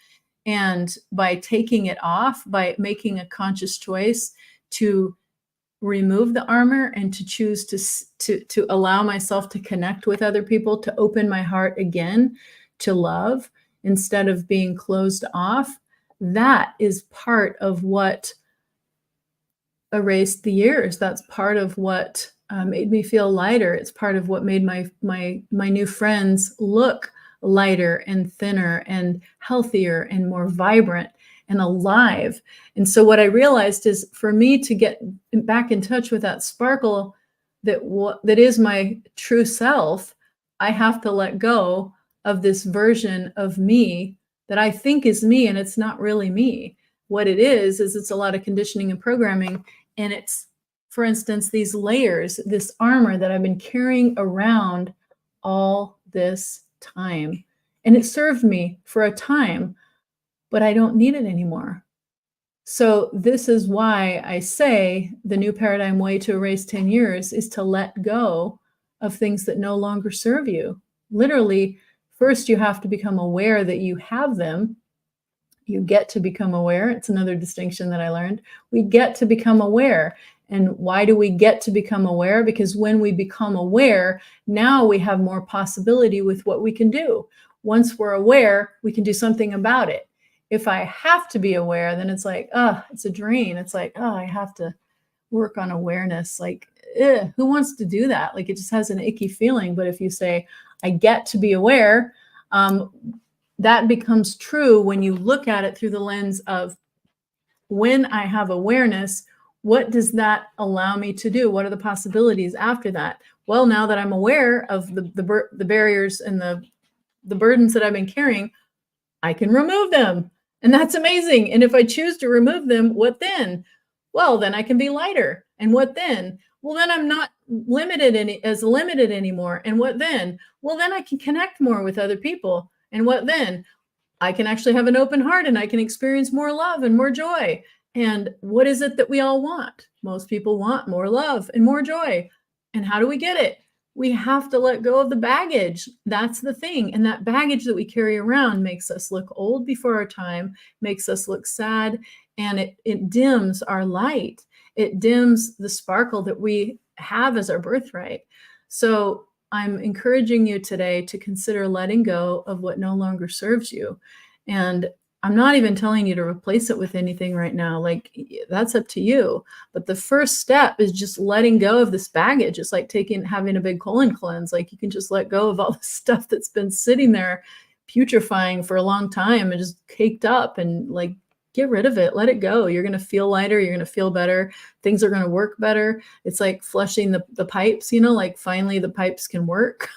And by taking it off, by making a conscious choice to remove the armor and to choose to allow myself to connect with other people, to open my heart again, to love instead of being closed off, that is part of what erased the years. That's part of what made me feel lighter. It's part of what made my new friends look lighter and thinner and healthier and more vibrant and alive. And so what I realized is for me to get back in touch with that sparkle that is my true self, I have to let go of this version of me that I think is me, and it's not really me. What it is it's a lot of conditioning and programming. And it's, for instance, these layers, this armor that I've been carrying around all this time. And it served me for a time, but I don't need it anymore. So this is why I say the new paradigm way to erase 10 years is to let go of things that no longer serve you. Literally, first you have to become aware that you have them. You get to become aware. It's another distinction that I learned. We get to become aware. And why do we get to become aware? Because when we become aware, now we have more possibility with what we can do. Once we're aware, we can do something about it. If I have to be aware, then it's like, it's a drain. It's like, I have to work on awareness. Like, who wants to do that? Like, it just has an icky feeling. But if you say, I get to be aware, that becomes true when you look at it through the lens of, when I have awareness, what does that allow me to do? What are the possibilities after that? Well, now that I'm aware of the barriers and the burdens that I've been carrying, I can remove them. And that's amazing. And if I choose to remove them, what then? Well, then I can be lighter. And what then? Well, then I'm not limited anymore. And what then? Well, then I can connect more with other people. And what then? I can actually have an open heart and I can experience more love and more joy. And what is it that we all want? Most people want more love and more joy. And how do we get it? We have to let go of the baggage. That's the thing. And that baggage that we carry around makes us look old before our time, makes us look sad, and it dims our light. It dims the sparkle that we have as our birthright. So I'm encouraging you today to consider letting go of what no longer serves you. And I'm not even telling you to replace it with anything right now. Like, that's up to you. But the first step is just letting go of this baggage. It's like having a big colon cleanse. Like, you can just let go of all the stuff that's been sitting there putrefying for a long time and just caked up, and like, get rid of it, let it go. You're going to feel lighter. You're going to feel better. Things are going to work better. It's like flushing the pipes, like finally the pipes can work.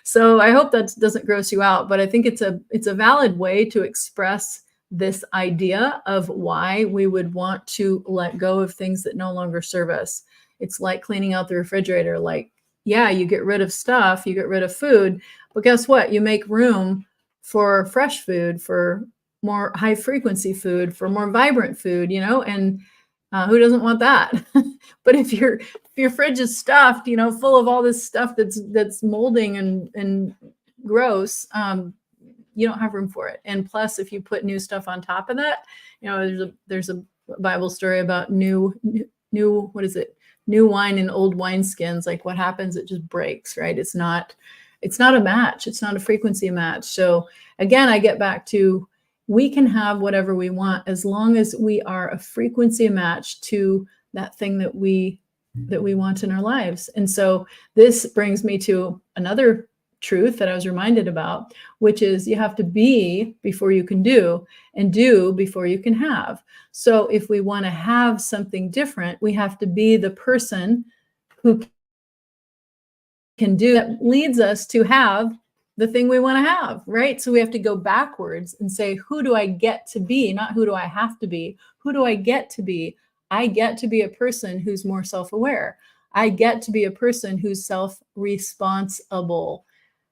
So I hope that doesn't gross you out, but I think it's a valid way to express this idea of why we would want to let go of things that no longer serve us. It's like cleaning out the refrigerator. Like, yeah, you get rid of stuff, you get rid of food, but guess what? You make room for fresh food, for more high frequency food, for more vibrant food, and who doesn't want that? But if your fridge is stuffed, full of all this stuff that's molding and gross, you don't have room for it. And plus, if you put new stuff on top of that, there's a Bible story about new what is it? New wine in old wineskins. Like, what happens? It just breaks, right? It's not a match. It's not a frequency match. So again, I get back to, we can have whatever we want as long as we are a frequency match to that thing that we want in our lives. And so this brings me to another truth that I was reminded about, which is you have to be before you can do, and do before you can have. So if we want to have something different, we have to be the person who can do that leads us to have the thing we want to have, right? So we have to go backwards and say, who do I get to be? Not who do I have to be? Who do I get to be? I get to be a person who's more self-aware. I get to be a person who's self-responsible.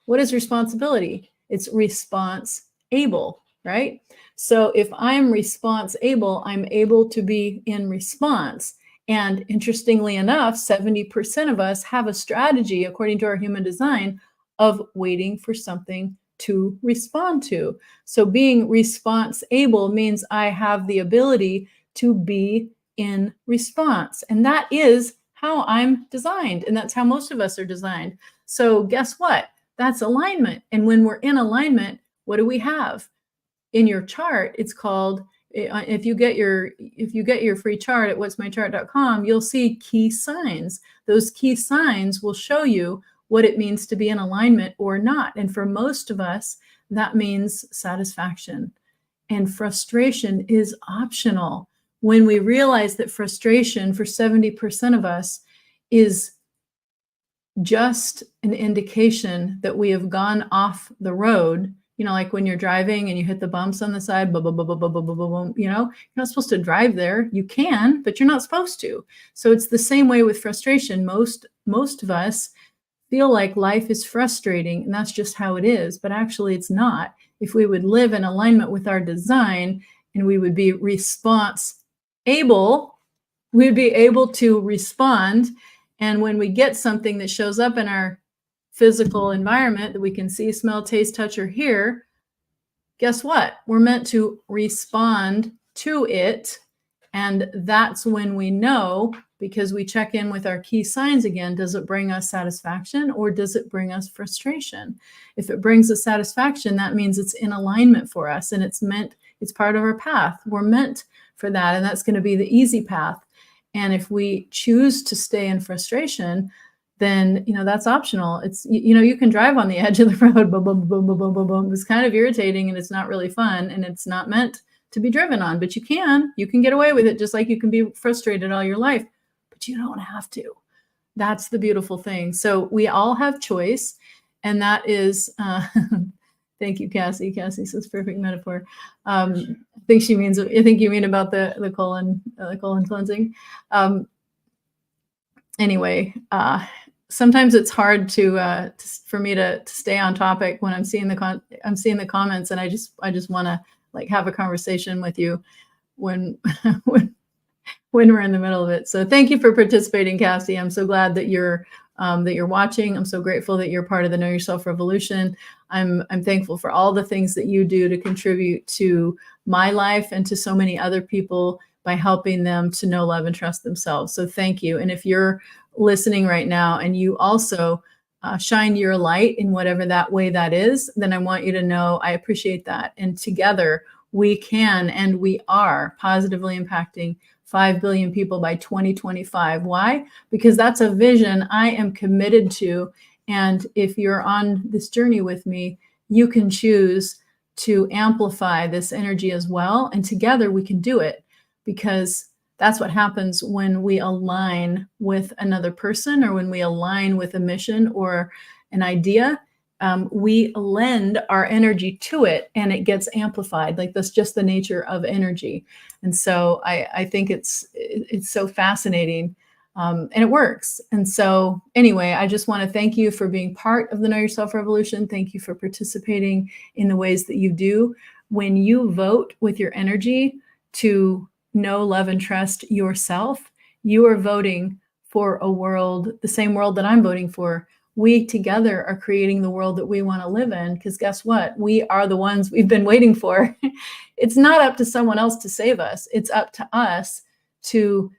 What is responsibility? It's response-able, right? So if I'm response-able, I'm able to be in response. And interestingly enough, 70% of us have a strategy, according to our human design, of waiting for something to respond to. So being response able means I have the ability to be in response. And that is how I'm designed. And that's how most of us are designed. So guess what? That's alignment. And when we're in alignment, what do we have? In your chart, it's called, if you get your free chart at whatsmychart.com, you'll see key signs. Those key signs will show you what it means to be in alignment or not. And for most of us, that means satisfaction. And frustration is optional. When we realize that frustration for 70% of us is just an indication that we have gone off the road, like when you're driving and you hit the bumps on the side, boom, boom, boom, boom, boom, boom, boom, boom, you're not supposed to drive there. You can, but you're not supposed to. So it's the same way with frustration. Most of us feel like life is frustrating, and that's just how it is, but actually it's not. If we would live in alignment with our design and we would be response able, we'd be able to respond. And when we get something that shows up in our physical environment that we can see, smell, taste, touch, or hear, guess what? We're meant to respond to it. And that's when we know, because we check in with our key signs again, does it bring us satisfaction or does it bring us frustration? If it brings us satisfaction, that means it's in alignment for us, and it's part of our path. We're meant for that, and that's going to be the easy path. And if we choose to stay in frustration, then, that's optional. It's, you can drive on the edge of the road, boom, boom, boom, boom, boom, boom, boom. It's kind of irritating and it's not really fun, and it's not meant to be driven on, but you can get away with it, just like you can be frustrated all your life, but you don't have to. That's the beautiful thing. So we all have choice, and that is, thank you, Cassie. Cassie says perfect metaphor. I think you mean about the colon cleansing. anyway, sometimes it's hard for me to stay on topic when I'm seeing the comments, and I just want to like have a conversation with you when when we're in the middle of it. So thank you for participating, Cassie. I'm so glad that you're watching. I'm so grateful that you're part of the Know Yourself Revolution. I'm thankful for all the things that you do to contribute to my life and to so many other people by helping them to know, love, and trust themselves. So thank you. And if you're listening right now and you also shine your light in whatever that way that is, then I want you to know I appreciate that. And together we can and we are positively impacting 5 billion people by 2025. Why? Because that's a vision I am committed to. And if you're on this journey with me, you can choose to amplify this energy as well. And together we can do it, because that's what happens when we align with another person, or when we align with a mission or an idea. We lend our energy to it and it gets amplified. Like, that's just the nature of energy. And so I think it's so fascinating, and it works. And so anyway, I just want to thank you for being part of the Know Yourself Revolution. Thank you for participating in the ways that you do. When you vote with your energy to know, love, and trust yourself, you are voting for a world, the same world that I'm voting for. We together are creating the world that we want to live in, because guess what? We are the ones we've been waiting for. It's not up to someone else to save us. It's up to us to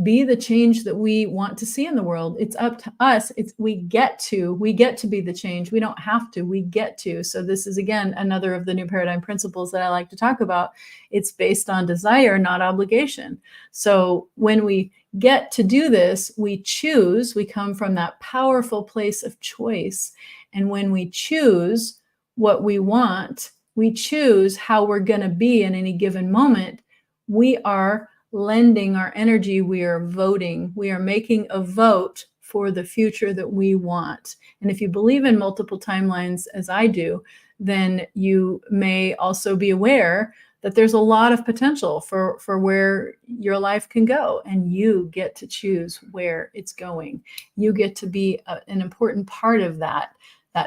be the change that we want to see in the world. It's up to us. We get to be the change. We don't have to, we get to. So this is, again, another of the new paradigm principles that I like to talk about. It's based on desire, not obligation. So when we get to do this, we choose, we come from that powerful place of choice. And when we choose what we want, we choose how we're going to be in any given moment, we are lending our energy, we are voting, we are making a vote for the future that we want. And if you believe in multiple timelines, as I do, then you may also be aware that there's a lot of potential for where your life can go, and you get to choose where it's going. You get to be an important part of that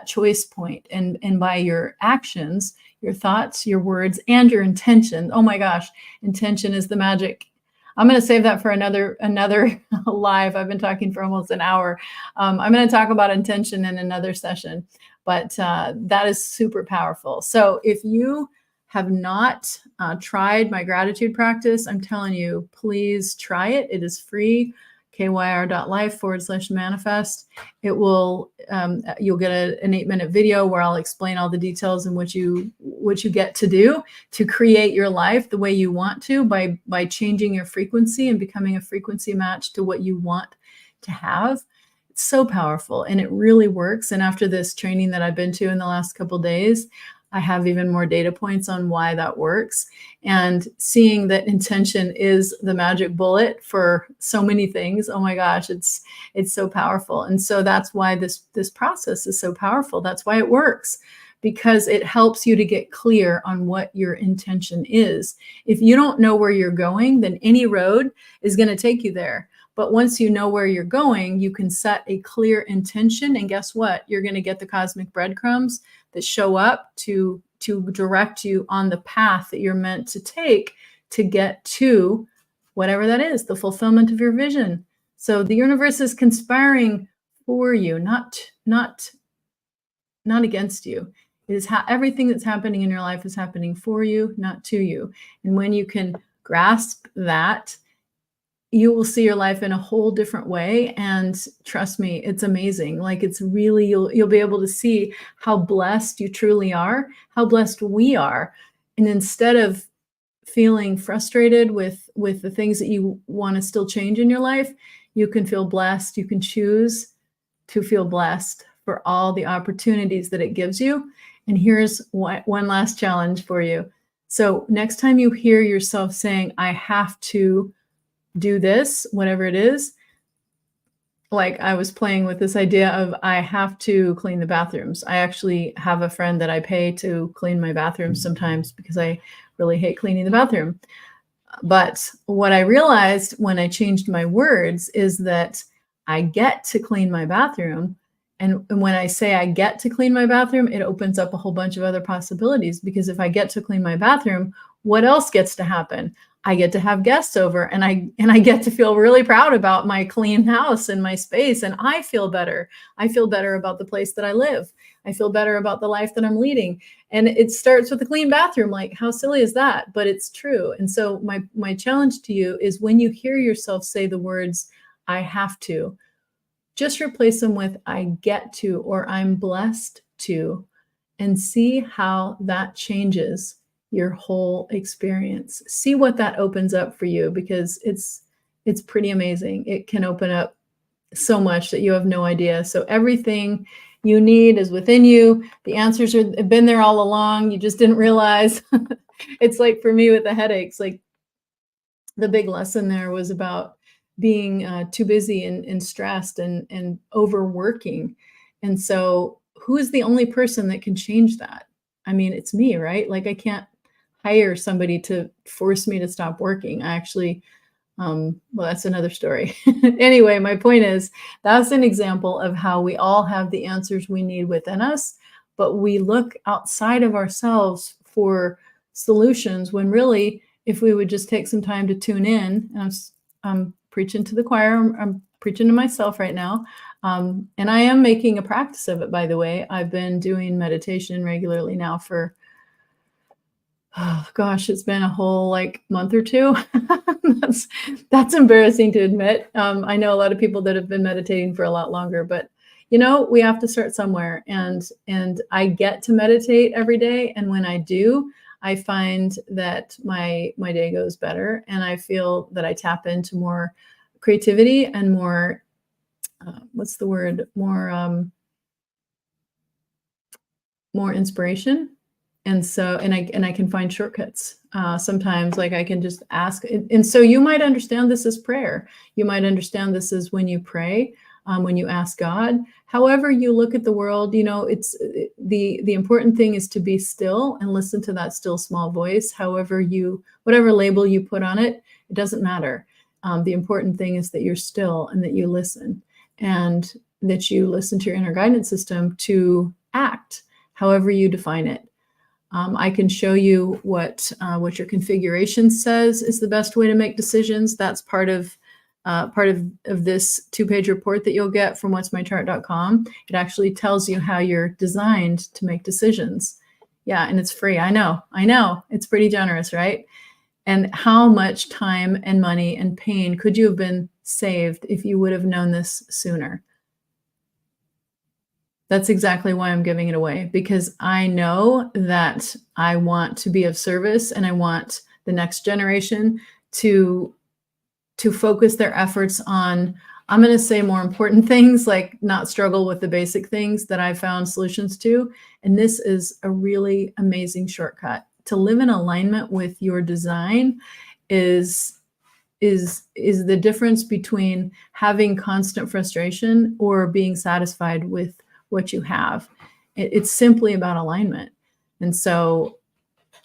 choice point. And by your actions, your thoughts, your words, and your intention. Oh my gosh, intention is the magic. I'm going to save that for another live. I've been talking for almost an hour. I'm going to talk about intention in another session, but that is super powerful. So if you have not tried my gratitude practice, I'm telling you, please try it. It is free. kyr.life/manifest. It will, you'll get an 8-minute video where I'll explain all the details and what you get to do to create your life the way you want to by changing your frequency and becoming a frequency match to what you want to have. It's so powerful and it really works. And after this training that I've been to in the last couple of days, I have even more data points on why that works, and seeing that intention is the magic bullet for so many things. Oh my gosh, it's so powerful. And so that's why this process is so powerful. That's why it works, because it helps you to get clear on what your intention is. If you don't know where you're going, then any road is going to take you there. But once you know where you're going, you can set a clear intention, and guess what? You're going to get the cosmic breadcrumbs that show up to direct you on the path that you're meant to take to get to whatever that is, the fulfillment of your vision. So the universe is conspiring for you, not against you. It is everything that's happening in your life is happening for you, not to you. And when you can grasp that, you will see your life in a whole different way. And trust me, it's amazing. Like, it's really, you'll be able to see how blessed you truly are, how blessed we are. And instead of feeling frustrated with the things that you want to still change in your life, you can feel blessed. You can choose to feel blessed for all the opportunities that it gives you. And here's one last challenge for you. So next time you hear yourself saying, I have to do this, whatever it is, like I was playing with this idea of I have to clean the bathrooms. I actually have a friend that I pay to clean my bathrooms sometimes because I really hate cleaning the bathroom. But what I realized when I changed my words is that I get to clean my bathroom. And when I say I get to clean my bathroom, it opens up a whole bunch of other possibilities, because if I get to clean my bathroom, what else gets to happen? I get to have guests over, and I get to feel really proud about my clean house and my space, and I feel better. I feel better about the place that I live. I feel better about the life that I'm leading. And it starts with a clean bathroom. Like, how silly is that? But it's true. And so my challenge to you is, when you hear yourself say the words, I have to, just replace them with I get to, or I'm blessed to, and see how that changes your whole experience. See what that opens up for you, because it's pretty amazing. It can open up so much that you have no idea. So everything you need is within you. The answers have been there all along. You just didn't realize. It's like for me with the headaches, like the big lesson there was about being too busy and stressed and overworking. And so who is the only person that can change that? I mean, it's me, right? Like, I can't hire somebody to force me to stop working. I actually, well, that's another story. Anyway, my point is, that's an example of how we all have the answers we need within us, but we look outside of ourselves for solutions, when really, if we would just take some time to tune in, and I'm preaching to the choir, I'm preaching to myself right now. And I am making a practice of it, by the way. I've been doing meditation regularly now for, oh gosh, it's been a whole like month or two. That's embarrassing to admit. I know a lot of people that have been meditating for a lot longer, but we have to start somewhere. And I get to meditate every day, and when I do, I find that my day goes better, and I feel that I tap into more creativity and more, what's the word? More inspiration. And so, and I can find shortcuts. Sometimes, like, I can just ask. And so you might understand this as prayer. You might understand this as when you pray, when you ask God. However you look at the world, it's the important thing is to be still and listen to that still small voice. Whatever label you put on it, it doesn't matter. The important thing is that you're still, and that you listen, and that you listen to your inner guidance system to act, however you define it. I can show you what your configuration says is the best way to make decisions. That's part of this 2-page report that you'll get from what'smychart.com. It actually tells you how you're designed to make decisions. Yeah, and it's free. I know. It's pretty generous, right? And how much time and money and pain could you have been saved if you would have known this sooner? That's exactly why I'm giving it away, because I know that I want to be of service, and I want the next generation to focus their efforts on, I'm going to say, more important things, like not struggle with the basic things that I found solutions to. And this is a really amazing shortcut. To live in alignment with your design is the difference between having constant frustration or being satisfied with what you have. It's simply about alignment. And so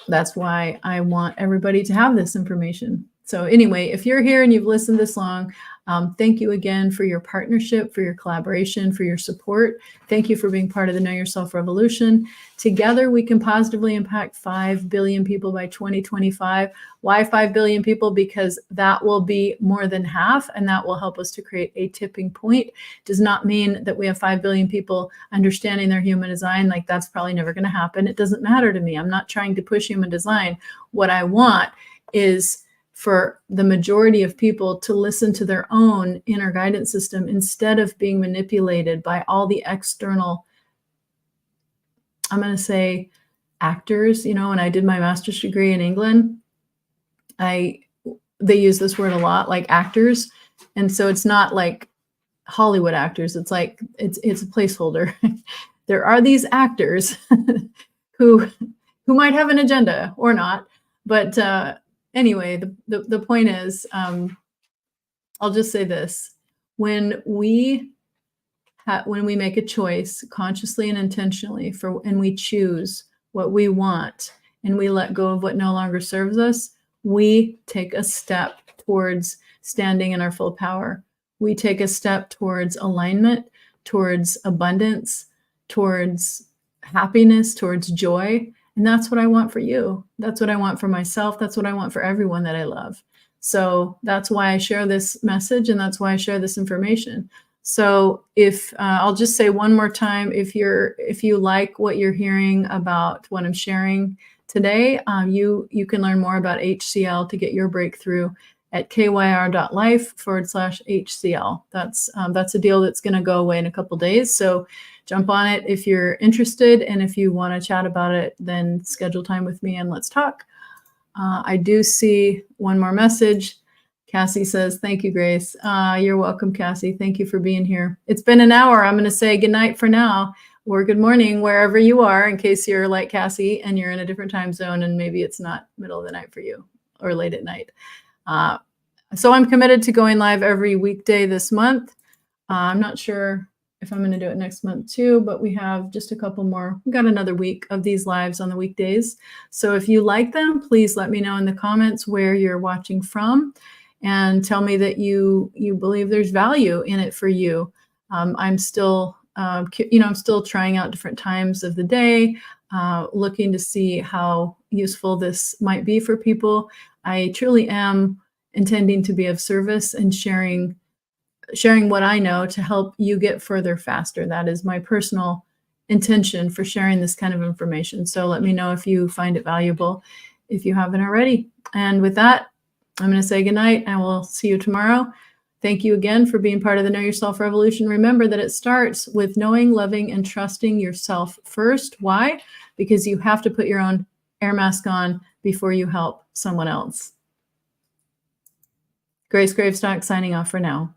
that's why I want everybody to have this information. So anyway, if you're here and you've listened this long, thank you again for your partnership, for your collaboration, for your support. Thank you for being part of the Know Yourself Revolution. Together, we can positively impact 5 billion people by 2025. Why 5 billion people? Because that will be more than half, and that will help us to create a tipping point. Does not mean that we have 5 billion people understanding their human design. Like, that's probably never going to happen. It doesn't matter to me. I'm not trying to push human design. What I want is for the majority of people to listen to their own inner guidance system, instead of being manipulated by all the external, I'm going to say, actors. When I did my master's degree in England, they use this word a lot, like actors. And so it's not like Hollywood actors. It's like, it's a placeholder. There are these actors who might have an agenda or not, but anyway, the point is, I'll just say this: when we make a choice consciously and intentionally and we choose what we want, and we let go of what no longer serves us, we take a step towards standing in our full power. We take a step towards alignment, towards abundance, towards happiness, towards joy. And that's what I want for you. That's what I want for myself. That's what I want for everyone that I love. So that's why I share this message, and that's why I share this information. So if I'll just say one more time, if you like what you're hearing about what I'm sharing today, you can learn more about HCL to get your breakthrough at kyr.life/HCL. That's a deal that's going to go away in a couple days. So jump on it if you're interested, and if you want to chat about it, then schedule time with me and let's talk. I do see one more message. Cassie says, thank you, Grace. You're welcome, Cassie. Thank you for being here. It's been an hour. I'm going to say good night for now, or good morning, wherever you are, in case you're like Cassie and you're in a different time zone and maybe it's not middle of the night for you or late at night. So I'm committed to going live every weekday this month. I'm not sure if I'm going to do it next month too, but we have just a couple more. We got another week of these lives on the weekdays. So if you like them, please let me know in the comments where you're watching from, and tell me that you believe there's value in it for you. I'm still, I'm still trying out different times of the day, looking to see how useful this might be for people. I truly am intending to be of service and sharing what I know to help you get further faster. That is my personal intention for sharing this kind of information. So let me know if you find it valuable, if you haven't already. And with that, I'm going to say goodnight, and we'll see you tomorrow. Thank you again for being part of the Know Yourself Revolution. Remember that it starts with knowing, loving, and trusting yourself first. Why? Because you have to put your own air mask on before you help someone else. Grace Gravestock signing off for now.